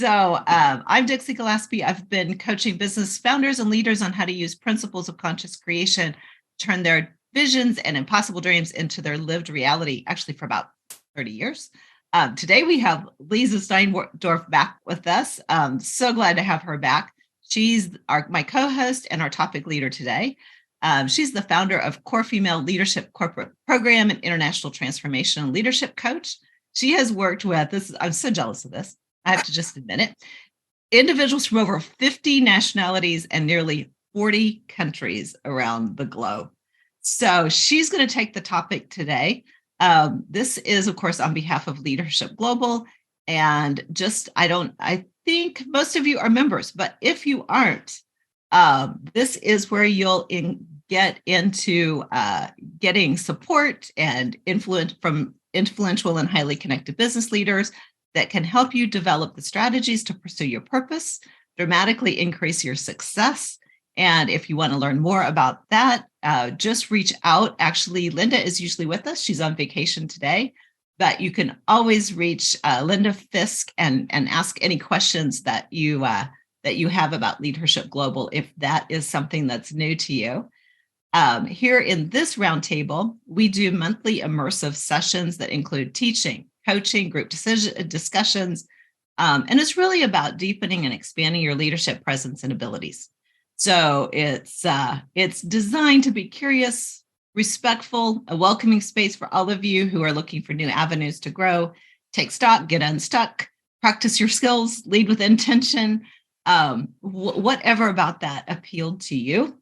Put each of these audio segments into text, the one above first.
I'm Dixie Gillaspie. I've been coaching business founders and leaders on how to use principles of conscious creation, turn their visions and impossible dreams into their lived reality, actually for about 30 years. Today we have Leeza Steindorf back with us. So glad to have her back. She's my co-host and our topic leader today. She's the founder of Core Female Leadership Corporate Program and International Transformation and Leadership Coach. She has worked with this. I'm so jealous of this. I have to just admit it. Individuals from over 50 nationalities and nearly 40 countries around the globe. So she's going to take the topic today. This is, of course, on behalf of Leadership Global. And I think most of you are members, but if you aren't, this is where you'll get into getting support and influence from influential and highly connected business leaders that can help you develop the strategies to pursue your purpose, dramatically increase your success. And if you want to learn more about that, just reach out. Actually, Linda is usually with us. She's on vacation today, but you can always reach Linda Fisk and ask any questions that you have about Leadership Global, if that is something that's new to you. Here in this roundtable, we do monthly immersive sessions that include teaching, coaching, group discussions, and it's really about deepening and expanding your leadership presence and abilities. So it's designed to be curious, respectful, a welcoming space for all of you who are looking for new avenues to grow, take stock, get unstuck, practice your skills, lead with intention, whatever about that appealed to you.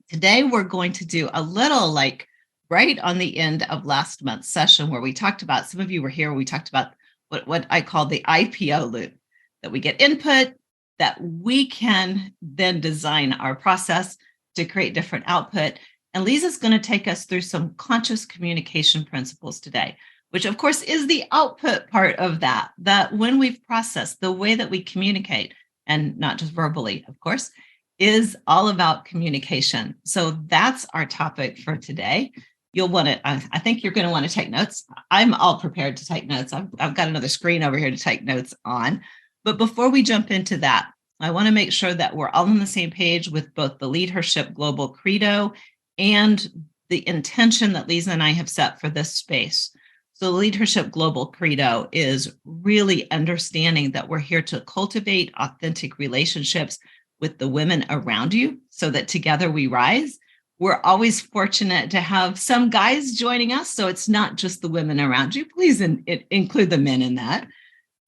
Today, we're going to do a little like right on the end of last month's session where we talked about, some of you were here, we talked about what I call the IPO loop, that we get input, that we can then design our process to create different output. And Leeza's going to take us through some conscious communication principles today, which of course is the output part of that when we've processed the way that we communicate, and not just verbally, of course, is all about communication. So that's our topic for today. You'll want to, I think you're going to want to take notes. I'm all prepared to take notes. I've got another screen over here to take notes on. But before we jump into that, I want to make sure that we're all on the same page with both the Leadership Global Credo and the intention that Leeza and I have set for this space. So the Leadership Global Credo is really understanding that we're here to cultivate authentic relationships with the women around you so that together we rise. We're always fortunate to have some guys joining us, so it's not just the women around you. Please include the men in that.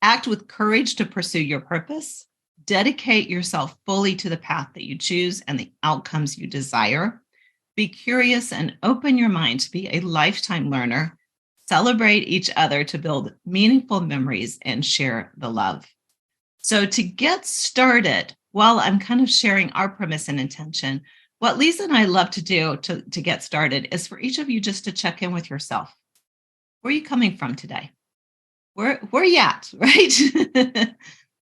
Act with courage to pursue your purpose. Dedicate yourself fully to the path that you choose and the outcomes you desire. Be curious and open your mind to be a lifetime learner. Celebrate each other to build meaningful memories and share the love. So to get started, while I'm kind of sharing our premise and intention, what Leeza and I love to do to get started is for each of you just to check in with yourself. Where are you coming from today? Where are you at, right?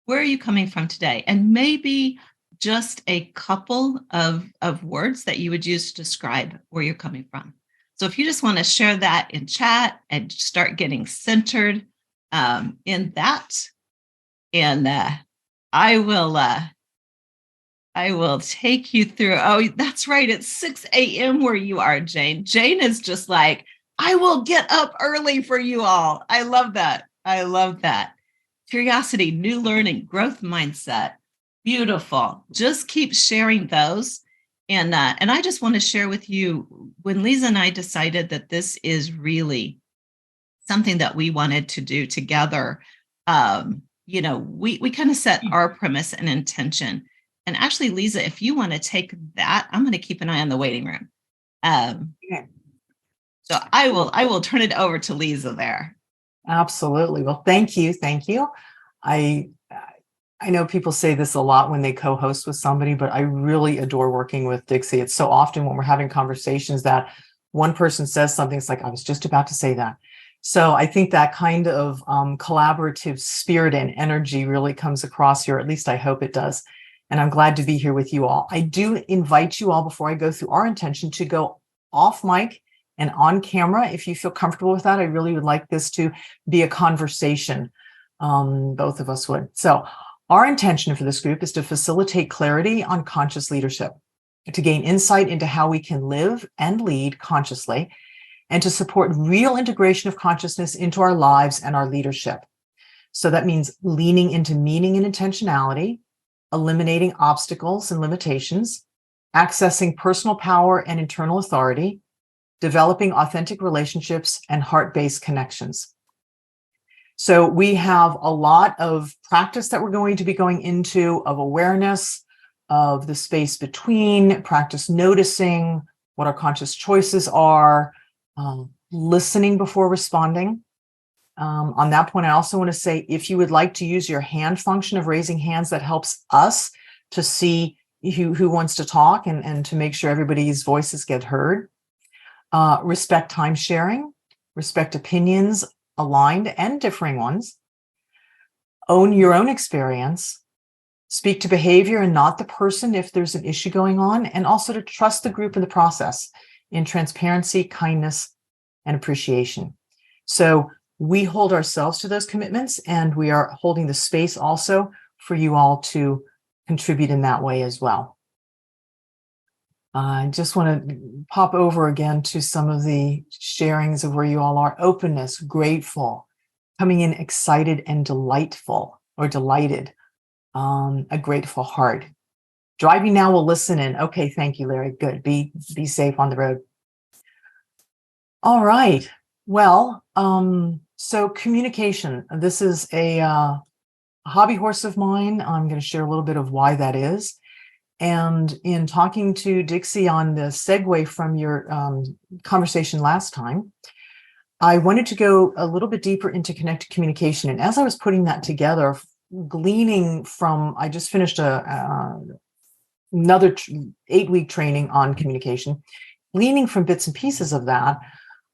Where are you coming from today? And maybe just a couple of words that you would use to describe where you're coming from. So if you just want to share that in chat and start getting centered in that, and I will take you through. Oh, that's right. It's 6 a.m. where you are, Jane. Jane is just like, I will get up early for you all. I love that. I love that. Curiosity, new learning, growth mindset. Beautiful. Just keep sharing those. And I just want to share with you, when Leeza and I decided that this is really something that we wanted to do together, we kind of set our premise and intention. And actually, Leeza, if you want to take that, I'm going to keep an eye on the waiting room. Okay. So I will turn it over to Leeza there. Absolutely. Well, thank you. Thank you. I know people say this a lot when they co-host with somebody, but I really adore working with Dixie. It's so often when we're having conversations that one person says something, it's like, I was just about to say that. So I think that kind of collaborative spirit and energy really comes across here, at least I hope it does. And I'm glad to be here with you all. I do invite you all, before I go through our intention, to go off mic and on camera. If you feel comfortable with that, I really would like this to be a conversation. Both of us would. So Our intention for this group is to facilitate clarity on conscious leadership, to gain insight into how we can live and lead consciously, and to support real integration of consciousness into our lives and our leadership. So that means leaning into meaning and intentionality, eliminating obstacles and limitations, accessing personal power and internal authority, developing authentic relationships and heart-based connections. So we have a lot of practice that we're going to be going into, of awareness of the space between, practice noticing what our conscious choices are, listening before responding. On that point, I also want to say, if you would like to use your hand function of raising hands, that helps us to see who wants to talk and to make sure everybody's voices get heard. Respect time sharing, respect opinions, aligned and differing ones. Own your own experience. Speak to behavior and not the person if there's an issue going on, and also to trust the group in the process in transparency, kindness, and appreciation. So we hold ourselves to those commitments, and we are holding the space also for you all to contribute in that way as well. I just want to pop over again to some of the sharings of where you all are. Openness, grateful, coming in excited and delightful or delighted, a grateful heart. Driving now will listen in. Okay, thank you, Larry. Good. Be safe on the road. All right. Well, so communication. This is a hobby horse of mine. I'm going to share a little bit of why that is. And in talking to Dixie on the segue from your conversation last time, I wanted to go a little bit deeper into connected communication. And as I was putting that together, gleaning from, I just finished another 8-week training on communication, gleaning from bits and pieces of that,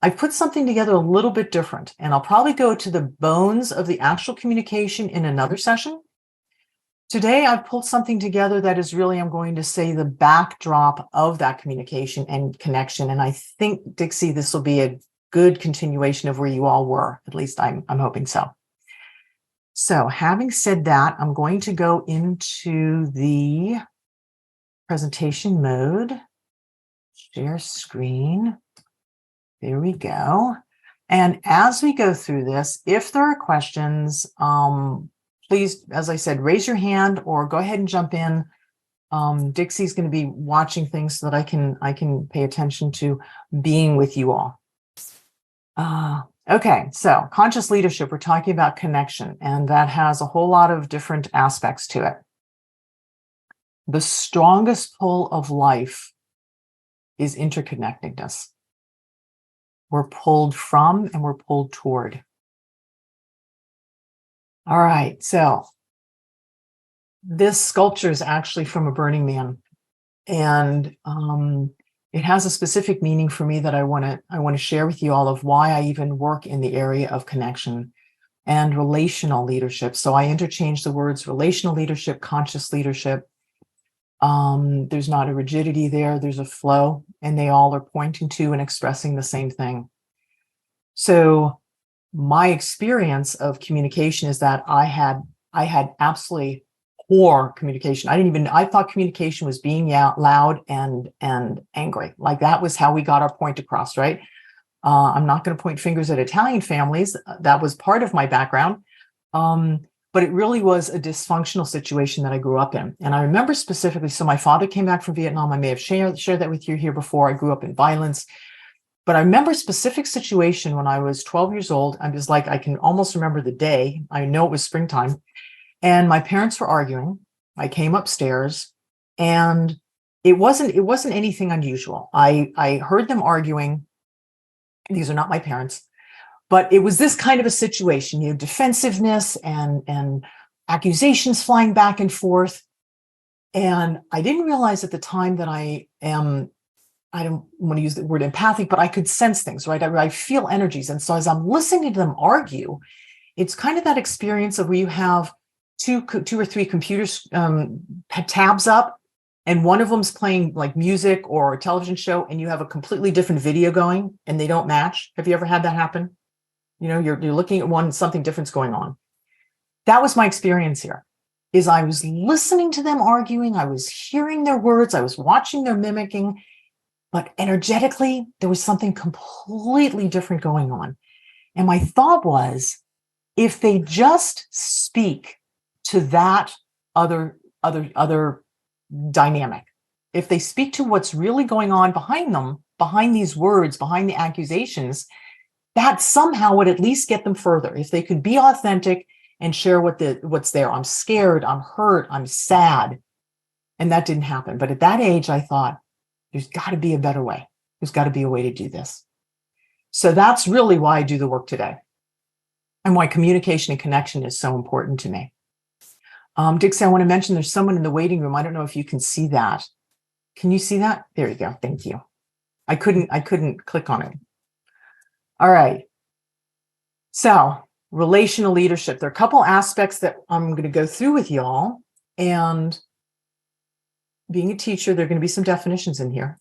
I put something together a little bit different. And I'll probably go to the bones of the actual communication in another session. Today, I've pulled something together that is really, I'm going to say, the backdrop of that communication and connection. And I think, Dixie, this will be a good continuation of where you all were. At least I'm hoping so. So having said that, I'm going to go into the presentation mode, share screen. There we go. And as we go through this, if there are questions, please, as I said, raise your hand or go ahead and jump in. Dixie's going to be watching things so that I can pay attention to being with you all. Okay, so conscious leadership, we're talking about connection, and that has a whole lot of different aspects to it. The strongest pull of life is interconnectedness. We're pulled from and we're pulled toward. All right, so this sculpture is actually from a Burning Man, and it has a specific meaning for me that I want to share with you all, of why I even work in the area of connection and relational leadership. So I interchange the words relational leadership, conscious leadership. There's not a rigidity there, there's a flow, and they all are pointing to and expressing the same thing. So my experience of communication is that I had absolutely poor communication. I thought communication was being loud and angry. Like that was how we got our point across, right? I'm not going to point fingers at Italian families. That was part of my background. But it really was a dysfunctional situation that I grew up in. And I remember specifically, so my father came back from Vietnam. I may have shared that with you here before. I grew up in violence. But I remember a specific situation when I was 12 years old. I was like, I can almost remember the day. I know it was springtime. And my parents were arguing. I came upstairs, and it wasn't anything unusual. I heard them arguing. These are not my parents. But it was this kind of a situation, defensiveness and accusations flying back and forth. And I didn't realize at the time that I don't want to use the word empathic, but I could sense things, right? I feel energies. And so as I'm listening to them argue, it's kind of that experience of where you have two or three computers tabs up, and one of them's playing like music or a television show, and you have a completely different video going and they don't match. Have you ever had that happen? You're looking at one, something different's going on. That was my experience here. is I was listening to them arguing, I was hearing their words, I was watching their mimicking, but energetically, there was something completely different going on. And my thought was, if they just speak to that other dynamic, if they speak to what's really going on behind them, behind these words, behind the accusations, that somehow would at least get them further. If they could be authentic and share what's there. I'm scared, I'm hurt, I'm sad. And that didn't happen. But at that age, I thought, there's got to be a better way. There's got to be a way to do this. So that's really why I do the work today and why communication and connection is so important to me. Dixie, I want to mention there's someone in the waiting room. I don't know if you can see that. Can you see that? There you go. Thank you. I couldn't click on it. All right. So relational leadership. There are a couple aspects that I'm going to go through with y'all. And being a teacher, there are going to be some definitions in here.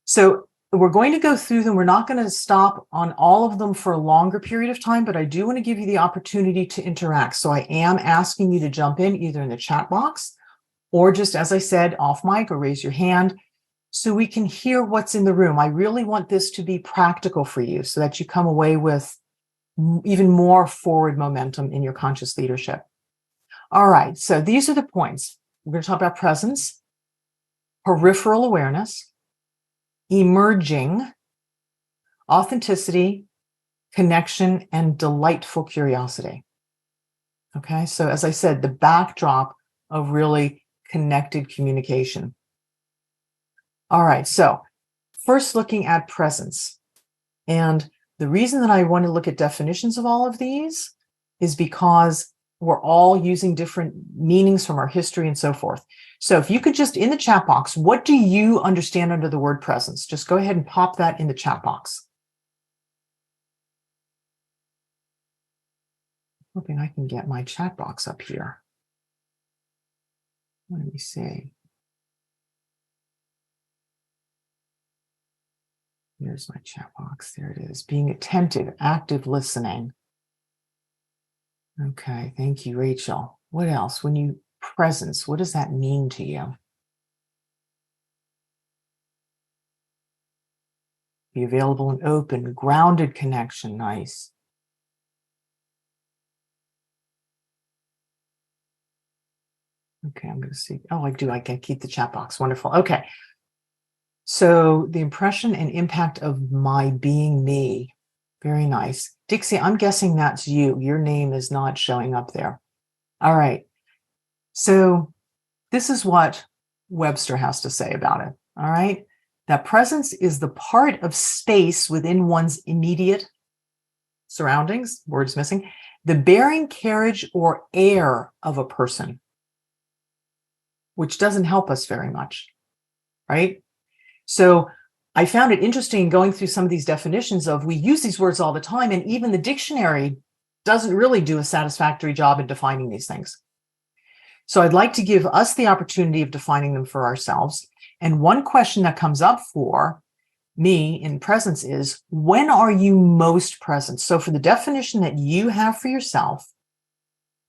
So we're going to go through them. We're not going to stop on all of them for a longer period of time, but I do want to give you the opportunity to interact. So I am asking you to jump in either in the chat box or just, as I said, off mic or raise your hand so we can hear what's in the room. I really want this to be practical for you so that you come away with even more forward momentum in your conscious leadership. All right, so these are the points. We're going to talk about presence, peripheral awareness, emerging, authenticity, connection, and delightful curiosity. Okay, so as I said, the backdrop of really connected communication. All right, so first looking at presence. And the reason that I want to look at definitions of all of these is because we're all using different meanings from our history and so forth. So if you could just, in the chat box, what do you understand under the word presence? Just go ahead and pop that in the chat box. Hoping I can get my chat box up here. Let me see. Here's my chat box. There it is. Being attentive, active listening. Okay, thank you, Rachel. What else? When you presence, what does that mean to you? Be available and open, grounded connection, nice. Okay, I'm going to see. Oh, I do. I can keep the chat box. Wonderful. Okay. So the impression and impact of my being me. Very nice. Dixie, I'm guessing that's you. Your name is not showing up there. All right. So this is what Webster has to say about it. All right. That presence is the part of space within one's immediate surroundings, words missing, the bearing, carriage, or air of a person, which doesn't help us very much, right? So I found it interesting going through some of these definitions of, we use these words all the time, and even the dictionary doesn't really do a satisfactory job in defining these things. So I'd like to give us the opportunity of defining them for ourselves. And one question that comes up for me in presence is, when are you most present? So for the definition that you have for yourself,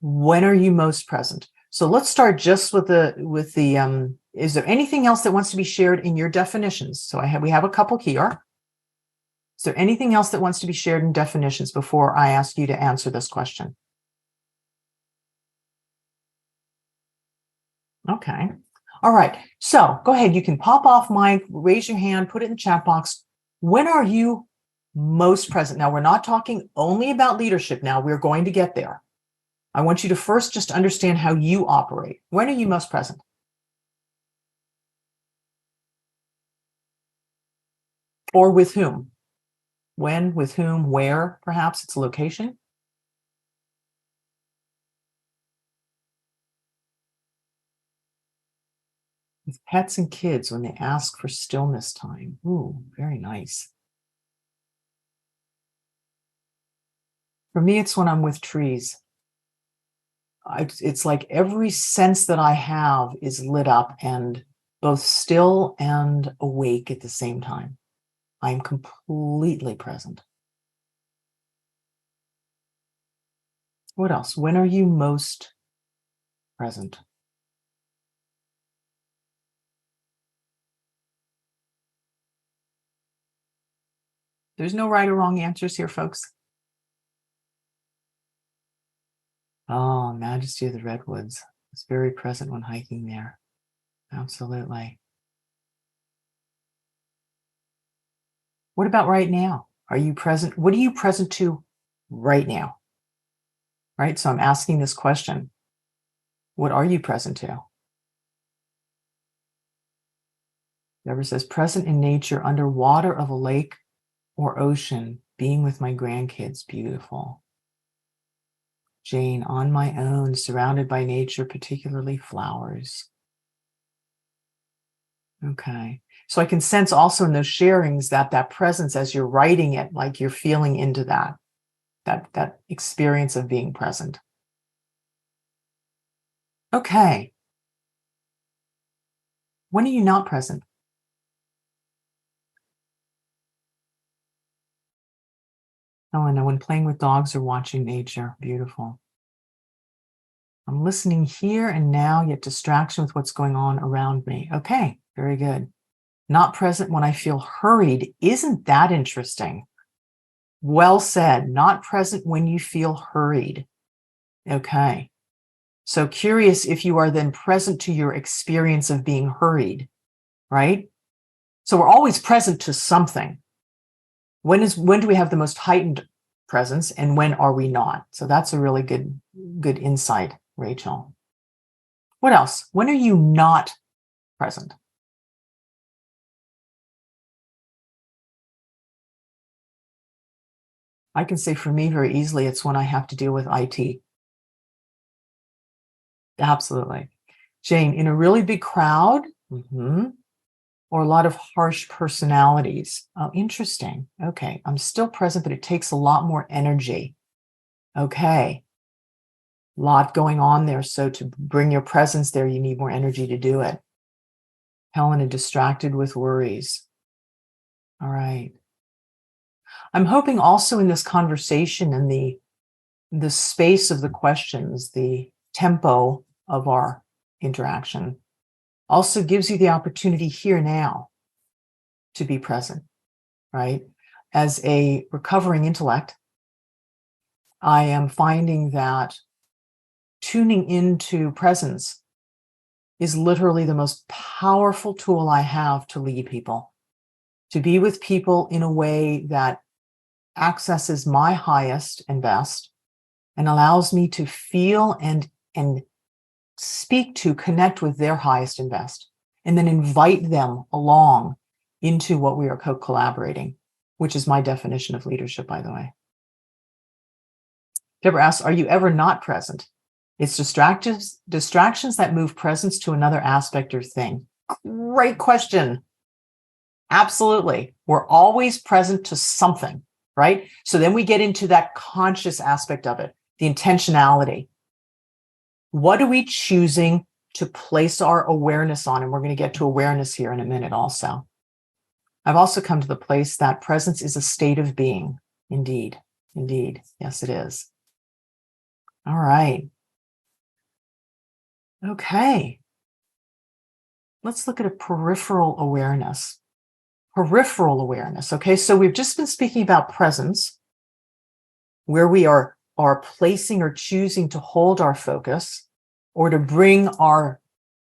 when are you most present? So let's start just with the is there anything else that wants to be shared in your definitions? So we have a couple here. Is there anything else that wants to be shared in definitions before I ask you to answer this question? Okay. All right. So go ahead. You can pop off mic, raise your hand, put it in the chat box. When are you most present? Now, we're not talking only about leadership now. We're going to get there. I want you to first just understand how you operate. When are you most present? Or with whom? When, with whom, where? Perhaps it's a location. With pets and kids when they ask for stillness time. Ooh, very nice. For me, it's when I'm with trees. It's like every sense that I have is lit up and both still and awake at the same time. I'm completely present. What else? When are you most present? There's no right or wrong answers here, folks. Oh, majesty of the redwoods. It's very present when hiking there. Absolutely. What about right now? Are you present? What are you present to right now? Right? So I'm asking this question. What are you present to? Whoever says present in nature, under water of a lake or ocean, being with my grandkids, beautiful. Jane, on my own, surrounded by nature, particularly flowers. Okay. So I can sense also in those sharings that presence as you're writing it, like you're feeling into that experience of being present. Okay. When are you not present? Oh, and when playing with dogs or watching nature, beautiful. I'm listening here and now, yet distraction with what's going on around me. Okay, very good. Not present when I feel hurried. Isn't that interesting? Well said. Not present when you feel hurried. Okay. So curious if you are then present to your experience of being hurried, right? So we're always present to something. When do we have the most heightened presence and when are we not? So that's a really good insight, Rachel. What else? When are you not present? I can say for me very easily, it's when I have to deal with IT. Absolutely. Jane, in a really big crowd, or a lot of harsh personalities. Oh, interesting. Okay. I'm still present, but it takes a lot more energy. Okay. A lot going on there. So to bring your presence there, you need more energy to do it. Helena, distracted with worries. All right. I'm hoping also in this conversation and the space of the questions, the tempo of our interaction also gives you the opportunity here now to be present, right? As a recovering intellect, I am finding that tuning into presence is literally the most powerful tool I have to lead people, to be with people in a way that accesses my highest and best and allows me to feel and speak to, connect with their highest and best, and then invite them along into what we are co-collaborating, which is my definition of leadership, by the way. Deborah asks, are you ever not present? It's distractions that move presence to another aspect or thing. Great question. Absolutely. We're always present to something, right? So then we get into that conscious aspect of it, the intentionality. What are we choosing to place our awareness on? And we're going to get to awareness here in a minute also. I've also come to the place that presence is a state of being. Indeed. Indeed. Yes, it is. All right. Okay. Let's look at a peripheral awareness. Peripheral awareness. Okay. So we've just been speaking about presence, where we are placing or choosing to hold our focus or to bring our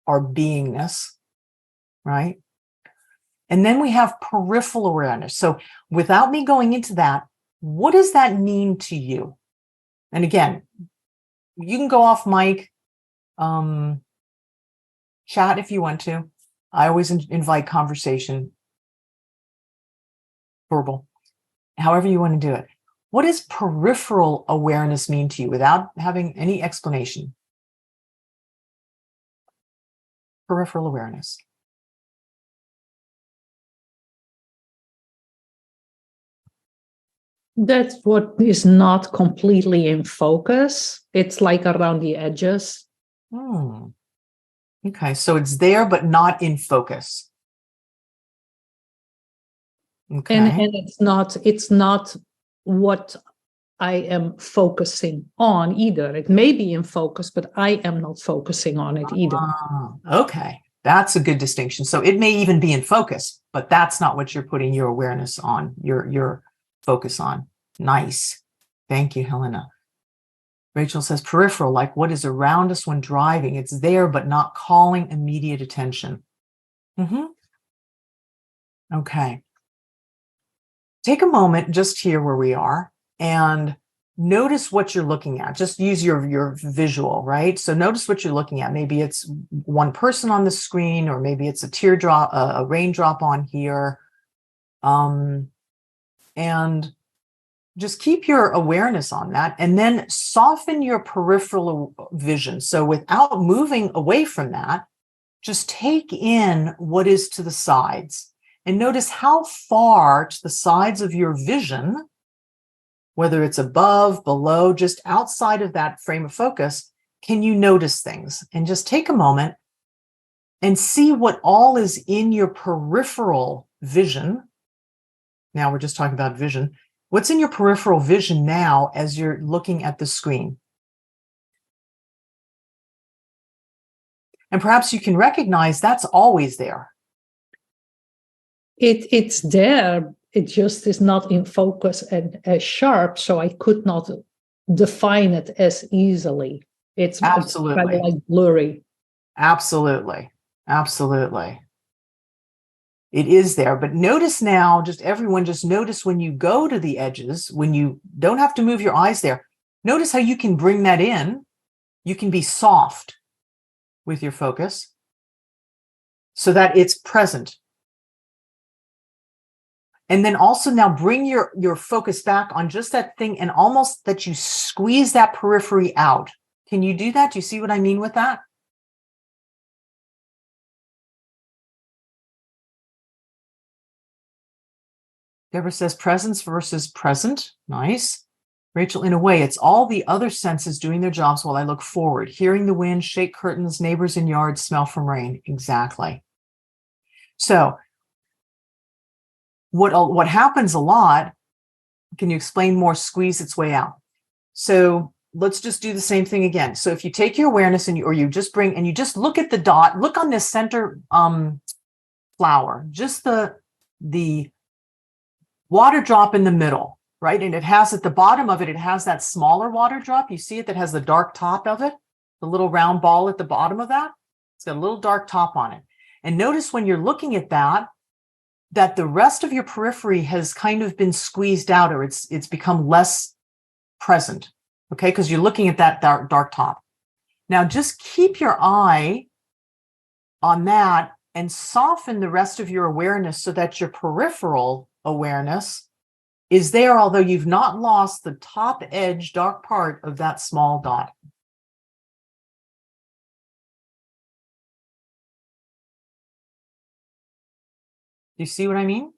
beingness, right? And then we have peripheral awareness. So without me going into that, what does that mean to you? And again, you can go off mic, chat if you want to. I always invite conversation, verbal, however you want to do it. What does peripheral awareness mean to you without having any explanation? Peripheral awareness. That's what is not completely in focus. It's like around the edges. Okay, so it's there, but not in focus. Okay. And it's not what I am focusing on either. It may be in focus, but I am not focusing on it either. Okay. That's a good distinction. So it may even be in focus, but that's not what you're putting your awareness on, your focus on. Nice. Thank you, Helena. Rachel says peripheral, like what is around us when driving. It's there, but not calling immediate attention. Okay. Take a moment just here where we are and notice what you're looking at. Just use your visual, right? So notice what you're looking at. Maybe it's one person on the screen, or maybe it's a teardrop, a raindrop on here. And just keep your awareness on that, and then soften your peripheral vision. So without moving away from that, just take in what is to the sides and notice how far to the sides of your vision, whether it's above, below, just outside of that frame of focus, can you notice things? And just take a moment and see what all is in your peripheral vision. Now we're just talking about vision. What's in your peripheral vision now as you're looking at the screen? And perhaps you can recognize that's always there. It's there. It just is not in focus and as sharp, so I could not define it as easily. It's Absolutely. kind of like blurry. Absolutely. Absolutely. It is there, but notice now, everyone just notice when you go to the edges, when you don't have to move your eyes there, notice how you can bring that in. You can be soft with your focus so that it's present. And then also now bring your focus back on just that thing, and almost that you squeeze that periphery out. Can you do that? Do you see what I mean with that? Deborah says presence versus present. Nice. Rachel, in a way, it's all the other senses doing their jobs while I look forward. Hearing the wind, shake curtains, neighbors in yards, smell from rain. Exactly. So what happens a lot, can you explain more? Squeeze its way out. So let's just do the same thing again. So if you take your awareness and you just look at the dot, look on this center flower, just the water drop in the middle, right? And it has at the bottom of it, it has that smaller water drop. You see it that has the dark top of it, the little round ball at the bottom of that. It's got a little dark top on it. And notice when you're looking at that the rest of your periphery has kind of been squeezed out, or it's become less present, okay? Because you're looking at that dark top. Now just keep your eye on that and soften the rest of your awareness so that your peripheral awareness is there, although you've not lost the top edge, dark part of that small dot. You see what I mean?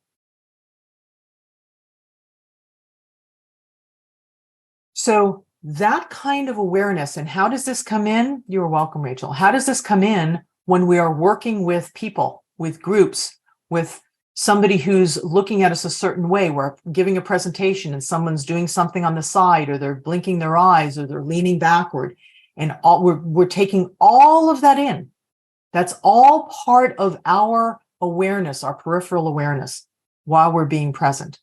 So that kind of awareness, and how does this come in? You're welcome, Rachel. How does this come in when we are working with people, with groups, with somebody who's looking at us a certain way? We're giving a presentation and someone's doing something on the side, or they're blinking their eyes, or they're leaning backward, and we're taking all of that in. That's all part of our awareness, our peripheral awareness, while we're being present.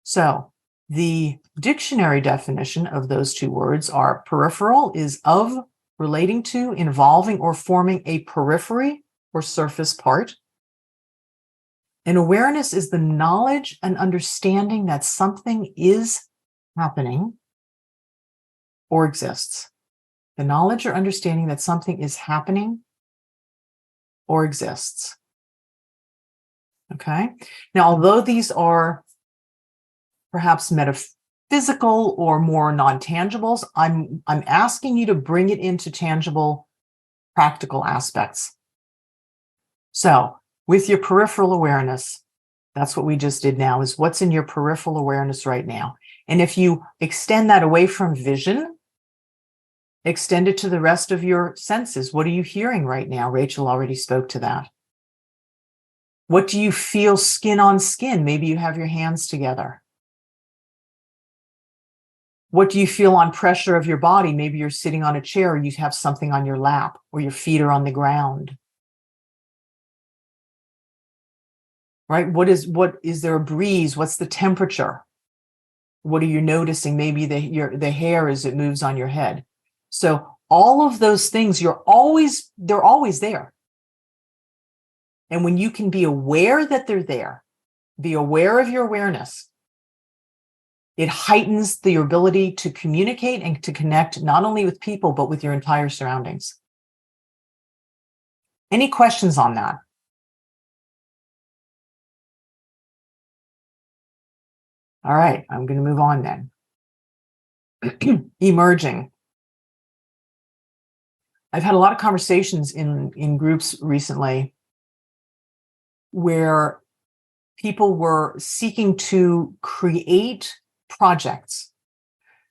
So the dictionary definition of those two words are: peripheral is of, relating to, involving, or forming a periphery or surface part. And awareness is the knowledge and understanding that something is happening or exists. The knowledge or understanding that something is happening or exists. Okay. Now, although these are perhaps metaphysical or more non-tangibles, I'm asking you to bring it into tangible, practical aspects. So with your peripheral awareness, that's what we just did now, is what's in your peripheral awareness right now. And if you extend that away from vision, extend it to the rest of your senses. What are you hearing right now? Rachel already spoke to that. What do you feel skin on skin? Maybe you have your hands together. What do you feel on pressure of your body? Maybe you're sitting on a chair, or you have something on your lap, or your feet are on the ground. Right? What is there a breeze? What's the temperature? What are you noticing? Maybe the hair as it moves on your head. So all of those things, they're always there. And when you can be aware that they're there, be aware of your awareness, it heightens your ability to communicate and to connect not only with people, but with your entire surroundings. Any questions on that? All right, I'm going to move on then. Emerging. I've had a lot of conversations in groups recently where people were seeking to create projects,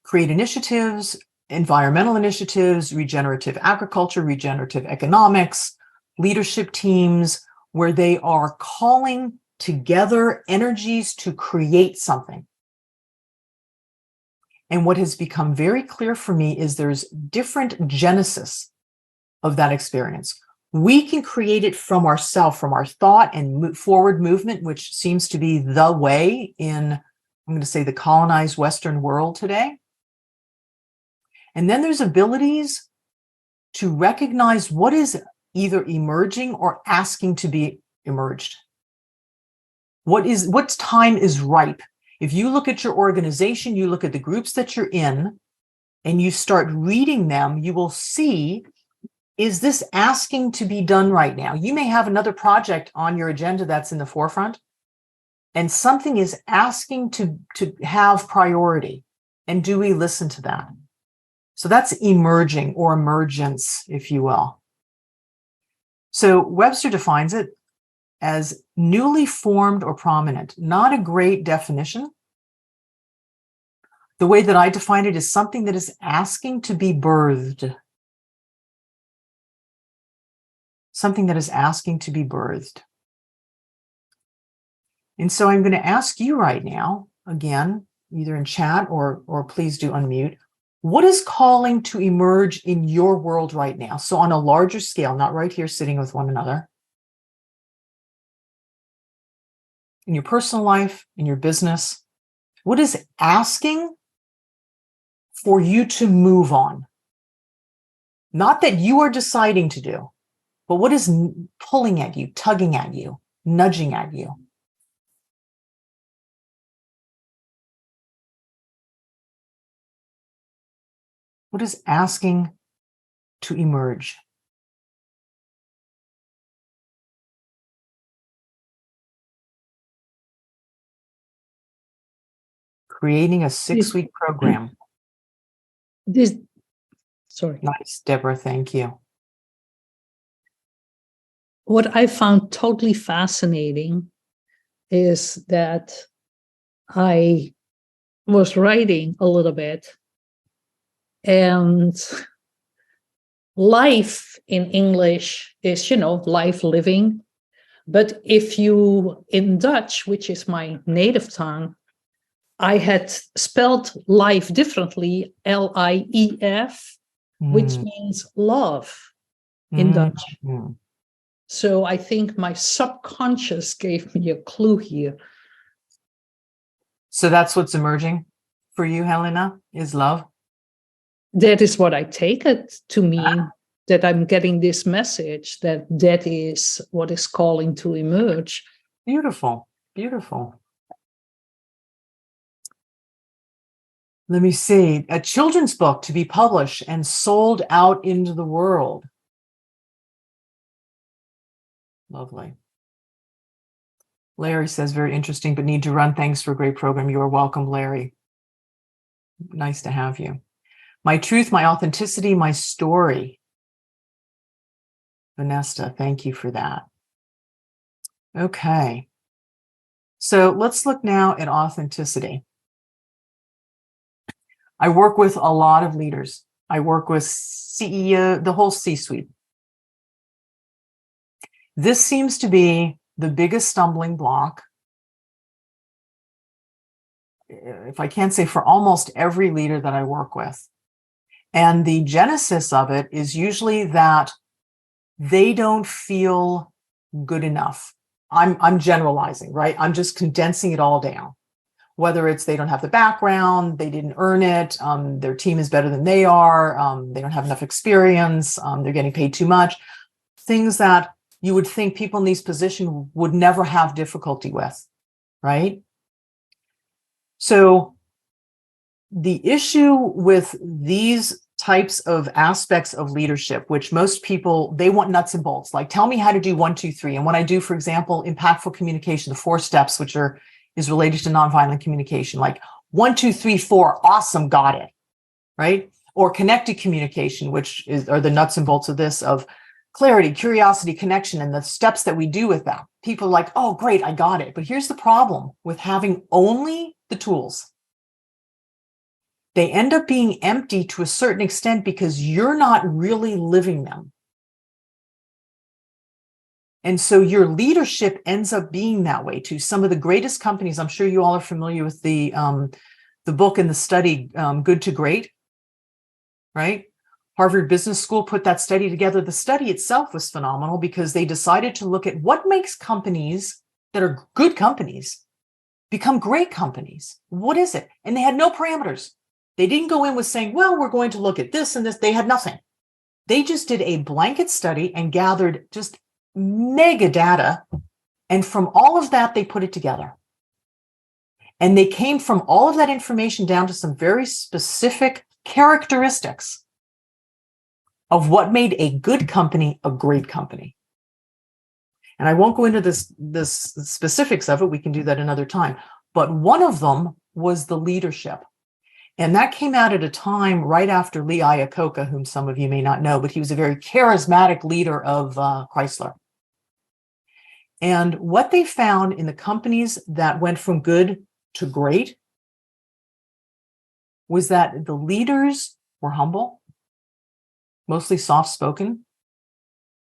create initiatives, environmental initiatives, regenerative agriculture, regenerative economics, leadership teams, where they are calling together energies to create something. And what has become very clear for me is there's different genesis of that experience. We can create it from ourselves, from our thought and forward movement, which seems to be the way in, I'm going to say, the colonized Western world today. And then there's abilities to recognize what is either emerging or asking to be emerged. What time is ripe? If you look at your organization, you look at the groups that you're in, and you start reading them, you will see, is this asking to be done right now? You may have another project on your agenda that's in the forefront, and something is asking to have priority. And do we listen to that? So that's emerging, or emergence, if you will. So Webster defines it as newly formed or prominent. Not a great definition. The way that I define it is something that is asking to be birthed. Something that is asking to be birthed. And so I'm going to ask you right now, again, either in chat or please do unmute, what is calling to emerge in your world right now? So on a larger scale, not right here sitting with one another. In your personal life, in your business, what is asking for you to move on? Not that you are deciding to do, but what is pulling at you, tugging at you, nudging at you? What is asking to emerge? Creating a 6-week program. Sorry. Nice, Deborah, thank you. What I found totally fascinating is that I was writing a little bit, and life in English is, life living. But if you, in Dutch, which is my native tongue, I had spelled life differently, L-I-E-F, which means love in Dutch. So I think my subconscious gave me a clue here. So that's what's emerging for you, Helena, is love? That is what I take it to mean, that I'm getting this message that is what is calling to emerge. Beautiful, beautiful. Let me see. A children's book to be published and sold out into the world. Lovely. Larry says, very interesting, but need to run. Thanks for a great program. You are welcome, Larry. Nice to have you. My truth, my authenticity, my story. Vanessa, thank you for that. Okay. So let's look now at authenticity. I work with a lot of leaders. I work with CEO, the whole C-suite. This seems to be the biggest stumbling block if I can't say for almost every leader that I work with. And the genesis of it is usually that they don't feel good enough. I'm generalizing, right? I'm just condensing it all down. Whether it's they don't have the background, they didn't earn it, their team is better than they are, they don't have enough experience, they're getting paid too much. Things that you would think people in these positions would never have difficulty with, right? So the issue with these types of aspects of leadership, which most people, they want nuts and bolts, like tell me how to do 1, 2, 3. And when I do, for example, impactful communication, the 4 steps, which is related to nonviolent communication, like 1, 2, 3, 4, awesome, got it, right? Or connected communication, which are the nuts and bolts of this, of clarity, curiosity, connection, and the steps that we do with that. People are like, oh, great, I got it. But here's the problem with having only the tools. They end up being empty to a certain extent because you're not really living them. And so your leadership ends up being that way too. Some of the greatest companies, I'm sure you all are familiar with the book and the study, Good to Great, right? Harvard Business School put that study together. The study itself was phenomenal because they decided to look at what makes companies that are good companies become great companies. What is it? And they had no parameters. They didn't go in with saying, well, we're going to look at this and this. They had nothing. They just did a blanket study and gathered just mega data. And from all of that, they put it together. And they came from all of that information down to some very specific characteristics of what made a good company a great company. And I won't go into the specifics of it. We can do that another time. But one of them was the leadership. And that came out at a time right after Lee Iacocca, whom some of you may not know, but he was a very charismatic leader of Chrysler. And what they found in the companies that went from good to great was that the leaders were humble, mostly soft-spoken,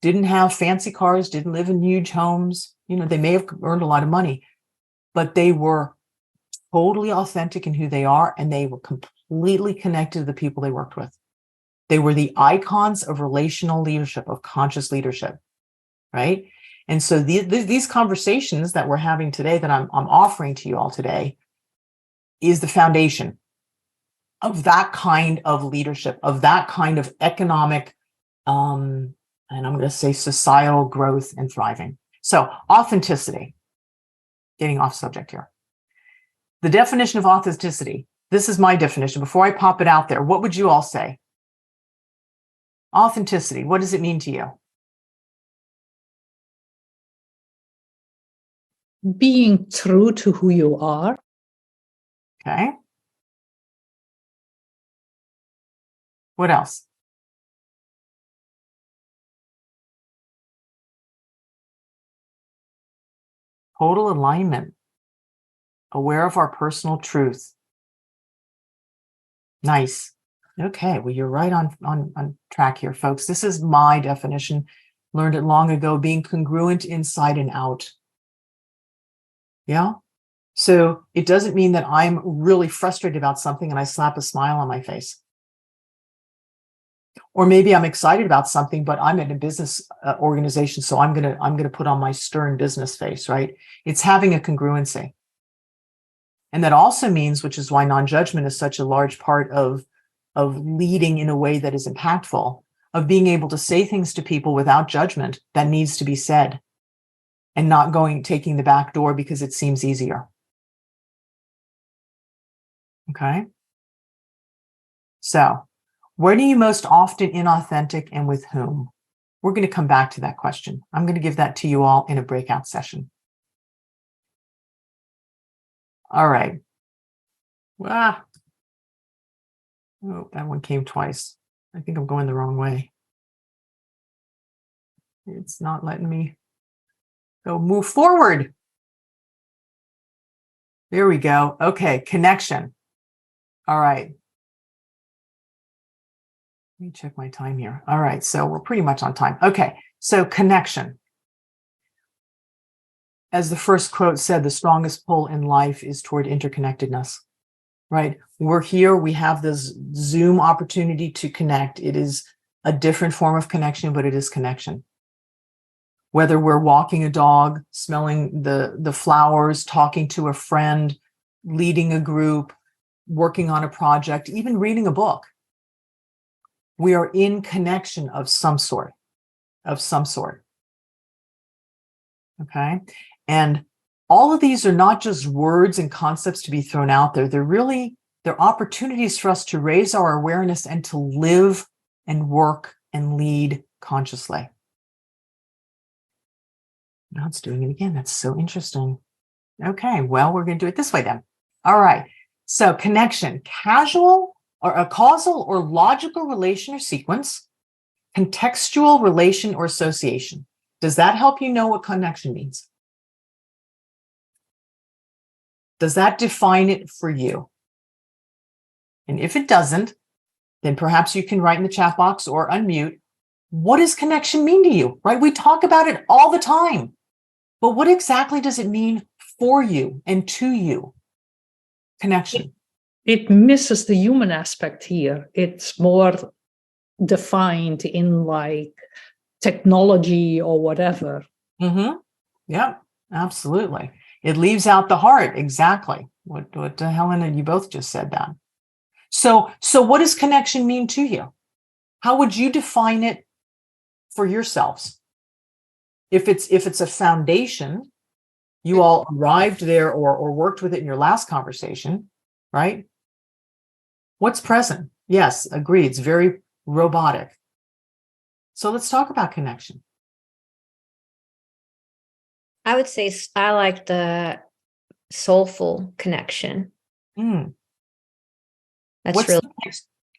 didn't have fancy cars, didn't live in huge homes. You know, they may have earned a lot of money, but they were totally authentic in who they are, and they were completely connected to the people they worked with. They were the icons of relational leadership, of conscious leadership, right? And so these conversations that we're having today, that I'm offering to you all today, is the foundation of that kind of leadership, of that kind of economic, and I'm going to say societal growth and thriving. So authenticity, getting off subject here. The definition of authenticity, this is my definition. Before I pop it out there, what would you all say? Authenticity, what does it mean to you? Being true to who you are. Okay. What else? Total alignment. Aware of our personal truth. Nice. Okay, well, you're right on track here, folks. This is my definition. Learned it long ago, being congruent inside and out. Yeah? So it doesn't mean that I'm really frustrated about something and I slap a smile on my face. Or maybe I'm excited about something, but I'm in a business organization, so I'm gonna put on my stern business face, right? It's having a congruency. And that also means, which is why non-judgment is such a large part of leading in a way that is impactful, of being able to say things to people without judgment that needs to be said, and not taking the back door because it seems easier. Okay? So, when are you most often inauthentic and with whom? We're going to come back to that question. I'm going to give that to you all in a breakout session. All right. Ah. Oh, that one came twice. I think I'm going the wrong way. It's not letting me go move forward. There we go. Okay, connection. All right. Let me check my time here. All right, so we're pretty much on time. Okay, so connection. as the first quote said, the strongest pull in life is toward interconnectedness, right? We're here, we have this Zoom opportunity to connect. It is a different form of connection, but it is connection. Whether we're walking a dog, smelling the flowers, talking to a friend, leading a group, working on a project, even reading a book, we are in connection of some sort, okay? And all of these are not just words and concepts to be thrown out there. They're opportunities for us to raise our awareness and to live and work and lead consciously. Now it's doing it again. That's so interesting. Okay, well, we're going to do it this way then. All right. So connection, casual or a causal or logical relation or sequence, contextual relation or association. Does that help you know what connection means? Does that define it for you? And if it doesn't, then perhaps you can write in the chat box or unmute. What does connection mean to you, right? We talk about it all the time, but what exactly does it mean for you and to you? Connection. It misses the human aspect here. It's more defined in like technology or whatever. Mm-hmm. Yeah, absolutely. It leaves out the heart. Exactly. What Helen and you both just said that. So what does connection mean to you? How would you define it for yourselves? If it's a foundation, you all arrived there or worked with it in your last conversation, right? What's present? Yes, agree. It's very robotic. So let's talk about connection. I would say I like the soulful connection. That's really,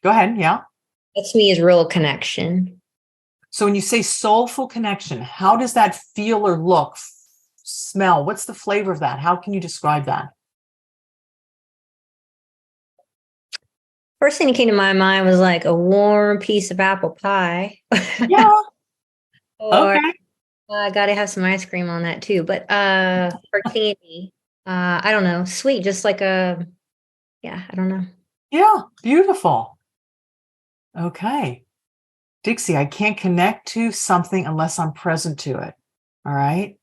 go ahead. Yeah. that's me is real connection. So when you say soulful connection, how does that feel or look, smell? What's the flavor of that? How can you describe that? First thing that came to my mind was like a warm piece of apple pie. Yeah. Or Okay. I gotta have some ice cream on that too. But for candy, I don't know, sweet, just like I don't know. Yeah, beautiful. Okay. Dixie, I can't connect to something unless I'm present to it. All right.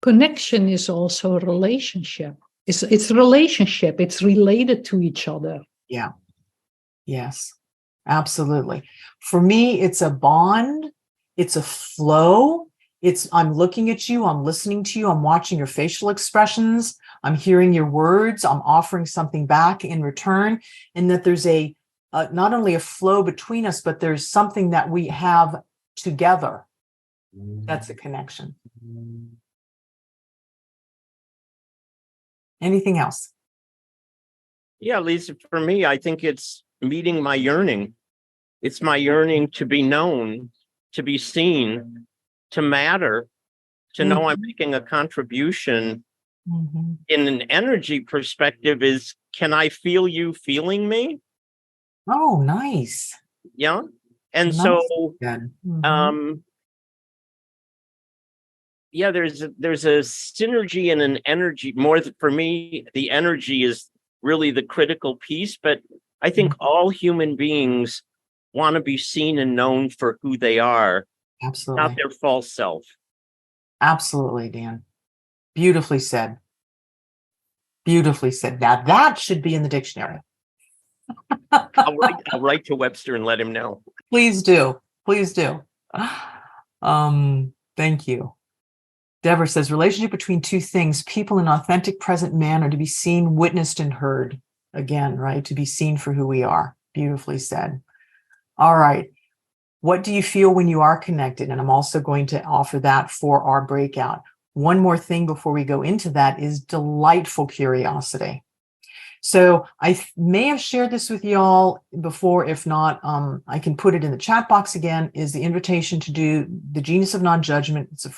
Connection is also a relationship. It's a relationship. It's related to each other. Yeah. Yes, absolutely. For me, it's a bond. It's a flow. I'm looking at you. I'm listening to you. I'm watching your facial expressions. I'm hearing your words. I'm offering something back in return. And that there's not only a flow between us, but there's something that we have together. That's a connection. Anything else? Yeah, Leeza, for me, I think it's meeting my yearning. It's my yearning to be known, to be seen, to matter, to know I'm making a contribution. In an energy perspective is, can I feel you feeling me? Oh, nice. Yeah. And Nice. so, Good. yeah, there's a synergy and an energy. For me, the energy is really the critical piece, but I think all human beings want to be seen and known for who they are, Absolutely. not their false self. Absolutely, Dan. Beautifully said. Beautifully said. Now that should be in the dictionary. I'll write to Webster and let him know. Please do. Please do. Thank you. Deborah says, relationship between two things, people in authentic present manner, to be seen, witnessed, and heard. Again, right? To be seen for who we are. Beautifully said. All right. What do you feel when you are connected? And I'm also going to offer that for our breakout. One more thing before we go into that is delightful curiosity. So I may have shared this with y'all before. If not, I can put it in the chat box again, is the invitation to do the Genius of Non-Judgment. It's a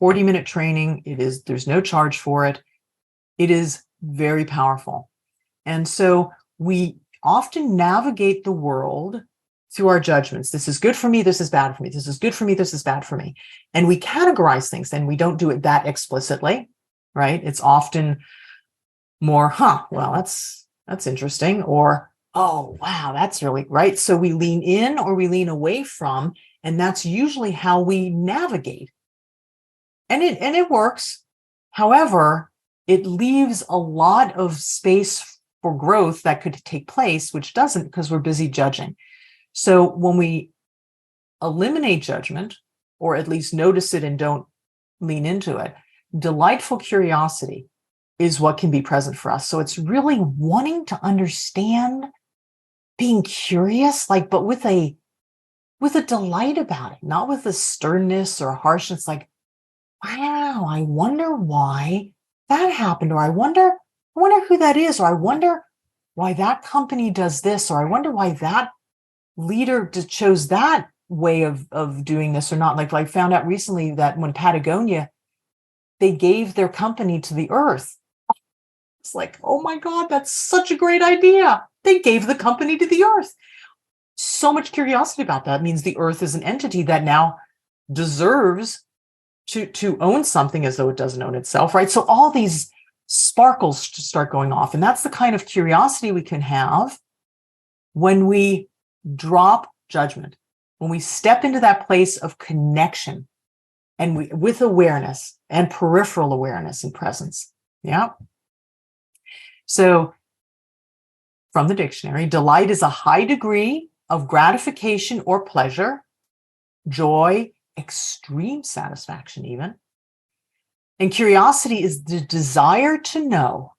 40-minute training. There's no charge for it. It is very powerful. And so we often navigate the world through our judgments. This is good for me. This is bad for me. This is good for me. This is bad for me. And we categorize things, and we don't do it that explicitly, right? It's often more, well, that's interesting. Or, oh, wow, that's really right. So we lean in or we lean away from, and that's usually how we navigate. And it works. However, it leaves a lot of space for growth that could take place, which doesn't, because we're busy judging. So when we eliminate judgment, or at least notice it and don't lean into it, delightful curiosity is what can be present for us. So it's really wanting to understand, being curious, but with a delight about it, not with a sternness or harshness, like, wow, I wonder why that happened, or I wonder who that is, or I wonder why that company does this, or I wonder why that leader chose that way of doing this or not. Like I found out recently that when Patagonia, they gave their company to the earth. It's like, oh my God, that's such a great idea. They gave the company to the earth. So much curiosity about that. It means the earth is an entity that now deserves to own something as though it doesn't own itself, right? So all these sparkles start going off. And that's the kind of curiosity we can have when we drop judgment, when we step into that place of connection and with awareness and peripheral awareness and presence. Yeah. So from the dictionary, delight is a high degree of gratification or pleasure, joy, extreme satisfaction even. And curiosity is the desire to know,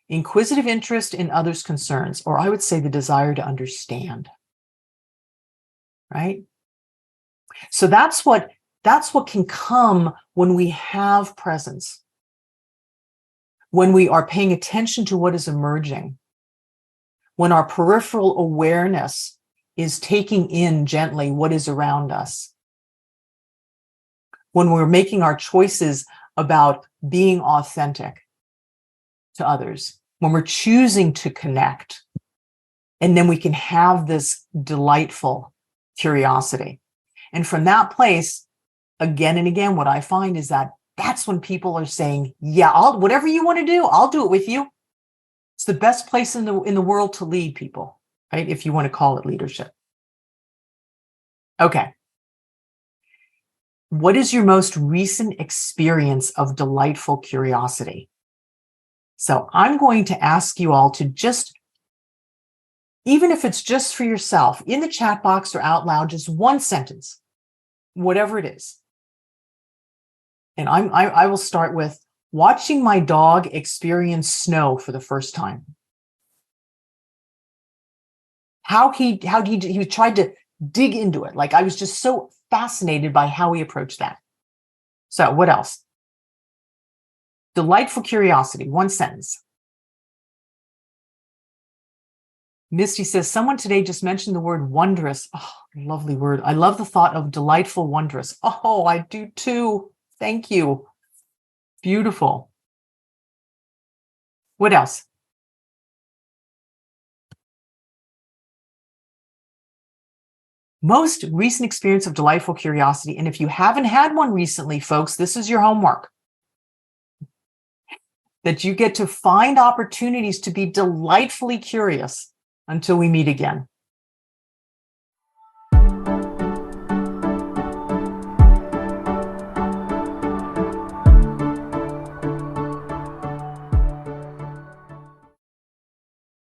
inquisitive interest in others' concerns, or I would say the desire to understand. Right? So that's what can come when we have presence, when we are paying attention to what is emerging, when our peripheral awareness is taking in gently what is around us, when we're making our choices about being authentic to others, when we're choosing to connect, and then we can have this delightful curiosity. And from that place, again and again, what I find is that that's when people are saying, yeah, whatever you want to do, I'll do it with you. It's the best place in the world to lead people, right? If you want to call it leadership. Okay. What is your most recent experience of delightful curiosity? So I'm going to ask you all to just, even if it's just for yourself, in the chat box or out loud, just one sentence, whatever it is. And I will start with watching my dog experience snow for the first time. How he tried to dig into it. Like I was just so fascinated by how he approached that. So what else? Delightful curiosity, one sentence. Misty says, someone today just mentioned the word wondrous. Oh, lovely word. I love the thought of delightful, wondrous. Oh, I do too. Thank you. Beautiful. What else? Most recent experience of delightful curiosity. And if you haven't had one recently, folks, this is your homework. That you get to find opportunities to be delightfully curious until we meet again.